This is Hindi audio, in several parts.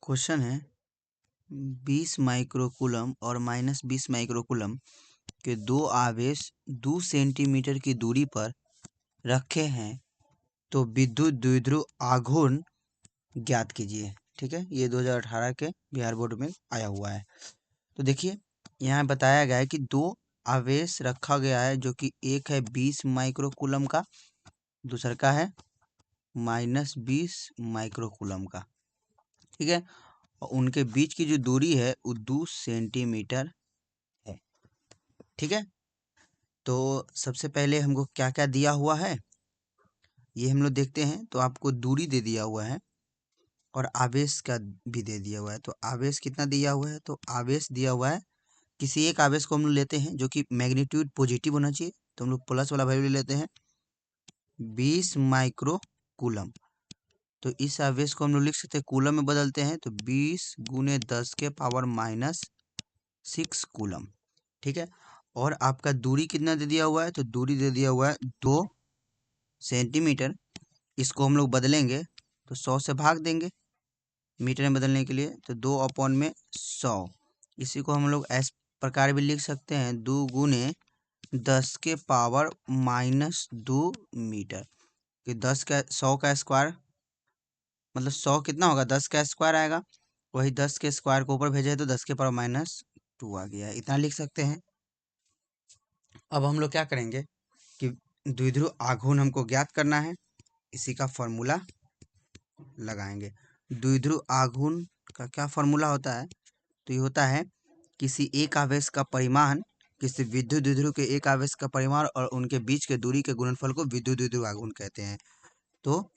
क्वेश्चन है 20 माइक्रोकूलम और -20 माइक्रोकूलम के दो आवेश 2 सेंटीमीटर की दूरी पर रखे हैं तो विद्युत द्विध्रुव आघूर्ण ज्ञात कीजिए। ठीक है, ये 2018 के बिहार बोर्ड में आया हुआ है। तो देखिए यहाँ बताया गया है कि दो आवेश रखा गया है, जो कि एक है 20 माइक्रोकूलम का, दूसरा का है -20 माइक्रोकूलम का। ठीक है, और उनके बीच की जो दूरी है वो 2 सेंटीमीटर है। ठीक है, तो सबसे पहले हमको क्या क्या दिया हुआ है ये हम लोग देखते हैं। तो आपको दूरी दे दिया हुआ है और आवेश का भी दे दिया हुआ है। तो आवेश कितना दिया हुआ है, तो आवेश दिया हुआ है, किसी एक आवेश को हम लोग लेते हैं जो कि मैग्नीट्यूड पॉजिटिव होना चाहिए, तो हम लोग प्लस वाला वैल्यू ले लेते हैं 20 माइक्रोकूलम। तो इस आवेश को हम लोग लिख सकते हैं, कूलम में बदलते हैं तो 20 × 10 के पावर -6 कूलम। ठीक है, और आपका दूरी कितना दे दिया हुआ है, तो दूरी दे दिया हुआ है 2 सेंटीमीटर। इसको हम लोग बदलेंगे तो 100 से भाग देंगे मीटर में बदलने के लिए, तो 2/100। इसी को हम लोग इस प्रकार भी लिख सकते हैं 2 × 10 के पावर -2 मीटर। कि 10 का 100 का स्क्वायर मतलब 100 कितना होगा, 10 का स्क्वायर आएगा, वही 10 के स्क्वायर को ऊपर भेजे तो 10 के पावर -2 आ गया, इतना लिख सकते हैं। अब हम लोग क्या करेंगे कि द्विध्रुव आघूर्ण हमको ज्ञात करना है, इसी का फॉर्मूला लगाएंगे। द्विध्रुव आघूर्ण का क्या फॉर्मूला होता है, तो ये होता है किसी एक आवेश का परिमाण किसी विद्युत द्विध्रुव के एक आवेश का परिमाण और उनके बीच के दूरी के गुणनफल को विद्युत द्विध्रुव आघूर्ण कहते हैं। तो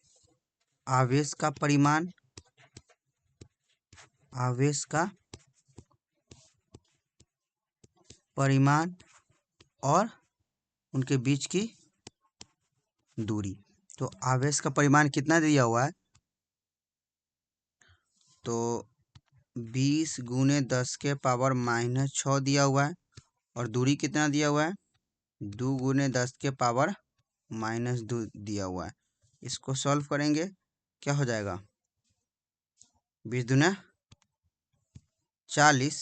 आवेश का परिमाण और उनके बीच की दूरी। तो आवेश का परिमाण कितना दिया हुआ है, तो 20 × 10 के पावर -6 दिया हुआ है, और दूरी कितना दिया हुआ है 2 × 10 के पावर -2 दिया हुआ है। इसको सॉल्व करेंगे, क्या हो जाएगा 20 दूना 40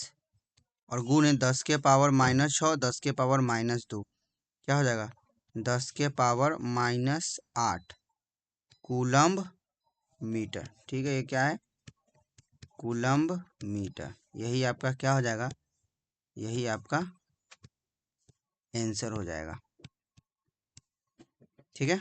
और गुणे 10 के पावर -6 10 के पावर -2, क्या हो जाएगा 10 के पावर -8 कूलम्ब मीटर। ठीक है, ये क्या है कूलम्ब मीटर। यही आपका क्या हो जाएगा, यही आपका आंसर हो जाएगा। ठीक है।